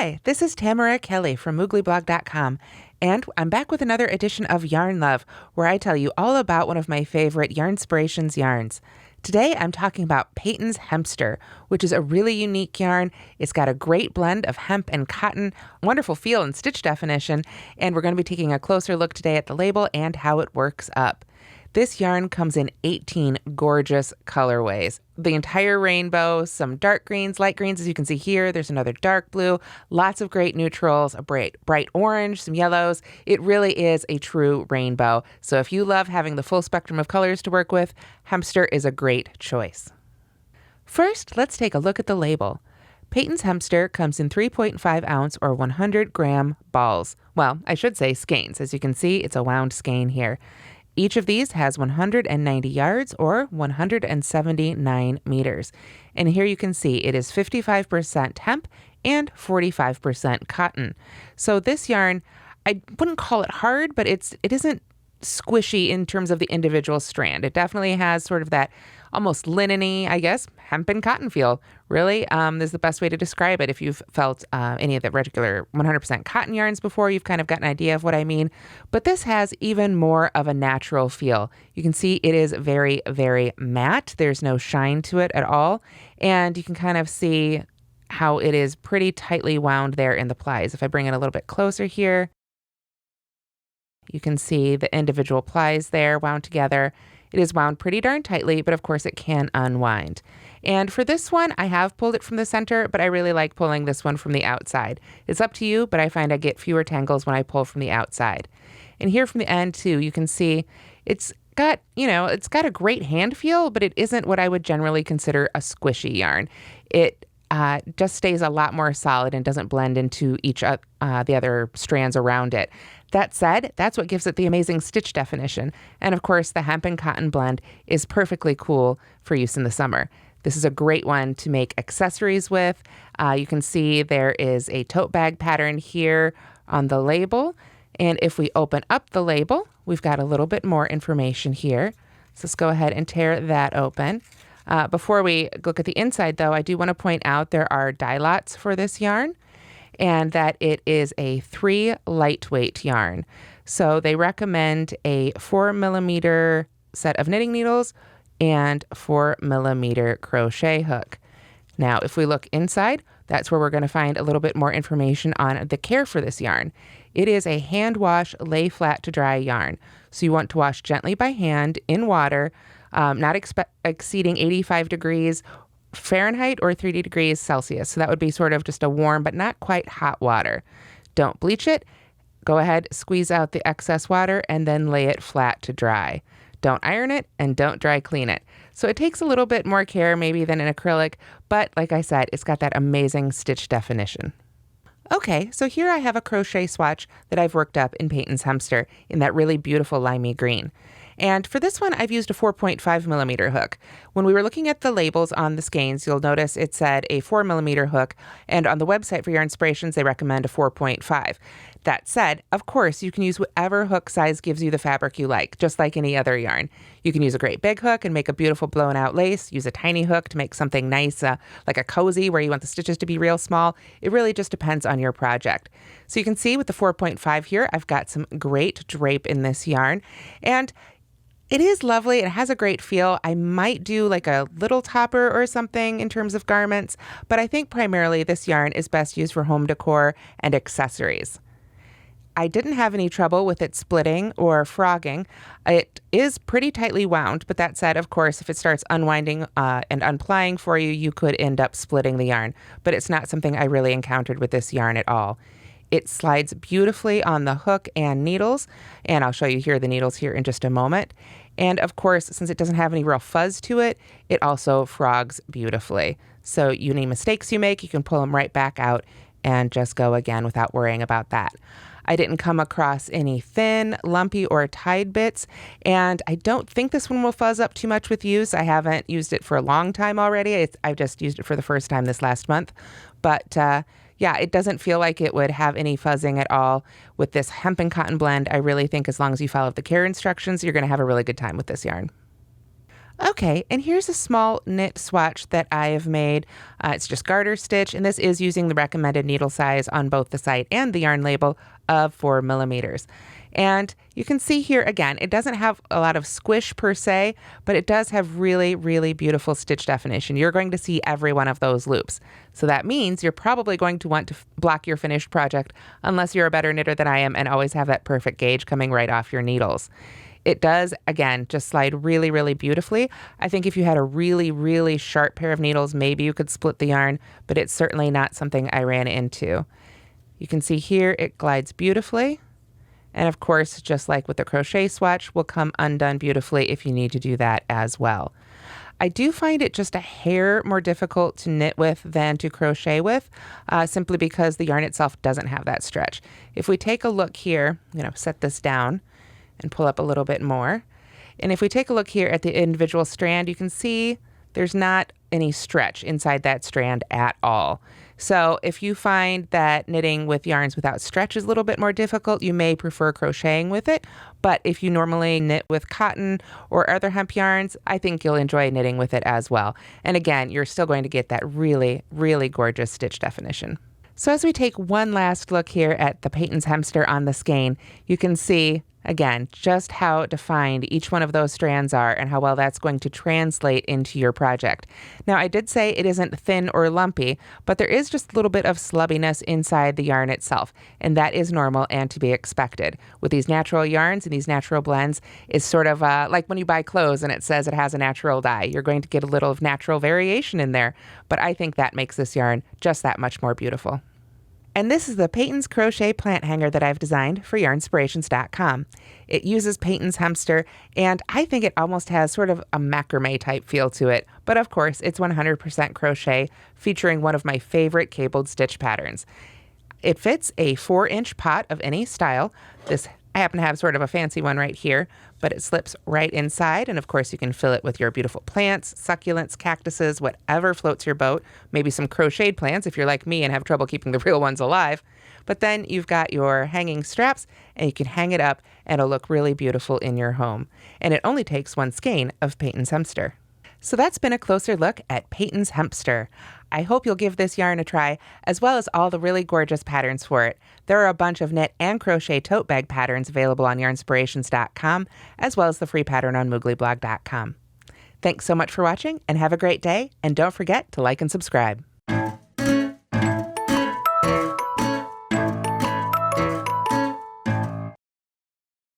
Hi, this is Tamara Kelly from mooglyblog.com, and I'm back with another edition of Yarn Love, where I tell you all about one of my favorite Yarnspirations yarns. Today I'm talking about Patons Hempster, which is a really unique yarn. It's got a great blend of hemp and cotton, wonderful feel and stitch definition, and we're going to be taking a closer look today at the label and how it works up. This yarn comes in 18 gorgeous colorways. The entire rainbow, some dark greens, light greens, as you can see here. There's another dark blue, lots of great neutrals, a bright orange, some yellows. It really is a true rainbow. So if you love having the full spectrum of colors to work with, Hempster is a great choice. First, let's take a look at the label. Patons Hempster comes in 3.5 ounce or 100 gram balls. Well, I should say skeins. As you can see, it's a wound skein here. Each of these has 190 yards or 179 meters. And here you can see it is 55% hemp and 45% cotton. So this yarn, I wouldn't call it hard, but it isn't squishy in terms of the individual strand. It definitely has sort of that almost linen-y, I guess, hemp and cotton feel. Really, is the best way to describe it. If you've felt any of the regular 100% cotton yarns before, you've kind of got an idea of what I mean. But this has even more of a natural feel. You can see it is very, very matte. There's no shine to it at all. And you can kind of see how it is pretty tightly wound there in the plies. If I bring it a little bit closer here, you can see the individual plies there wound together. It is wound pretty darn tightly, but of course it can unwind. And for this one, I have pulled it from the center, but I really like pulling this one from the outside. It's up to you, but I find I get fewer tangles when I pull from the outside. And here from the end too, you can see it's got a great hand feel, but it isn't what I would generally consider a squishy yarn. It just stays a lot more solid and doesn't blend into the other strands around it. That said, that's what gives it the amazing stitch definition. And of course, the hemp and cotton blend is perfectly cool for use in the summer. This is a great one to make accessories with. You can see there is a tote bag pattern here on the label. And if we open up the label, we've got a little bit more information here. So let's go ahead and tear that open. Before we look at the inside, though, I do want to point out there are dye lots for this yarn, and that it is a 3 lightweight yarn. So they recommend a 4mm set of knitting needles and 4mm crochet hook. Now, if we look inside, that's where we're going to find a little bit more information on the care for this yarn. It is a hand wash, lay flat to dry yarn. So you want to wash gently by hand in water, not exceeding 85 degrees Fahrenheit or 30 degrees Celsius. So that would be sort of just a warm but not quite hot water. Don't bleach it. Go ahead, squeeze out the excess water, and then lay it flat to dry. Don't iron it and don't dry clean it. So it takes a little bit more care maybe than an acrylic, but like I said, it's got that amazing stitch definition. Okay, so here I have a crochet swatch that I've worked up in Patons Hempster in that really beautiful limey green. And for this one, I've used a 4.5mm hook. When we were looking at the labels on the skeins, you'll notice it said a 4mm hook, and on the website for Yarnspirations, they recommend a 4.5. That said, of course, you can use whatever hook size gives you the fabric you like, just like any other yarn. You can use a great big hook and make a beautiful blown out lace, use a tiny hook to make something nice, like a cozy where you want the stitches to be real small. It really just depends on your project. So you can see with the 4.5 here, I've got some great drape in this yarn, and it is lovely. It has a great feel. I might do like a little topper or something in terms of garments, but I think primarily this yarn is best used for home decor and accessories. I didn't have any trouble with it splitting or frogging. It is pretty tightly wound, but that said, of course, if it starts unwinding and unplying for you, you could end up splitting the yarn, but it's not something I really encountered with this yarn at all. It slides beautifully on the hook and needles, and I'll show you here the needles here in just a moment. And of course, since it doesn't have any real fuzz to it, it also frogs beautifully. So any mistakes you make, you can pull them right back out and just go again without worrying about that. I didn't come across any thin, lumpy, or tied bits, and I don't think this one will fuzz up too much with use. I haven't used it for a long time already. I've just used it for the first time this last month. But yeah, it doesn't feel like it would have any fuzzing at all with this hemp and cotton blend. I really think as long as you follow the care instructions, you're going to have a really good time with this yarn. Okay, and here's a small knit swatch that I have made. It's just garter stitch, and this is using the recommended needle size on both the site and the yarn label of 4 millimeters. And you can see here again, it doesn't have a lot of squish per se, but it does have really, really beautiful stitch definition. You're going to see every one of those loops. So that means you're probably going to want to block your finished project unless you're a better knitter than I am and always have that perfect gauge coming right off your needles. It does, again, just slide really, really beautifully. I think if you had a really, really sharp pair of needles, maybe you could split the yarn, but it's certainly not something I ran into. You can see here it glides beautifully. And of course, just like with the crochet swatch, will come undone beautifully if you need to do that as well. I do find it just a hair more difficult to knit with than to crochet with, simply because the yarn itself doesn't have that stretch. If we take a look here, set this down and pull up a little bit more. And if we take a look here at the individual strand, you can see there's not any stretch inside that strand at all. So if you find that knitting with yarns without stretch is a little bit more difficult, you may prefer crocheting with it. But if you normally knit with cotton or other hemp yarns, I think you'll enjoy knitting with it as well. And again, you're still going to get that really, really gorgeous stitch definition. So as we take one last look here at the Patons Hempster on the skein, you can see again, just how defined each one of those strands are and how well that's going to translate into your project. Now, I did say it isn't thin or lumpy, but there is just a little bit of slubbiness inside the yarn itself, and that is normal and to be expected. With these natural yarns and these natural blends, it's sort of like when you buy clothes and it says it has a natural dye. You're going to get a little of natural variation in there, but I think that makes this yarn just that much more beautiful. And this is the Patons Crochet Plant Hanger that I've designed for Yarnspirations.com. It uses Patons Hempster, and I think it almost has sort of a macrame type feel to it. But of course, it's 100% crochet, featuring one of my favorite cabled stitch patterns. It fits a 4-inch pot of any style. I happen to have sort of a fancy one right here, but it slips right inside. And of course, you can fill it with your beautiful plants, succulents, cactuses, whatever floats your boat. Maybe some crocheted plants if you're like me and have trouble keeping the real ones alive. But then you've got your hanging straps and you can hang it up and it'll look really beautiful in your home. And it only takes one skein of Patons Hempster. So that's been a closer look at Patons Hempster. I hope you'll give this yarn a try, as well as all the really gorgeous patterns for it. There are a bunch of knit and crochet tote bag patterns available on Yarnspirations.com, as well as the free pattern on Mooglyblog.com. Thanks so much for watching, and have a great day, and don't forget to like and subscribe.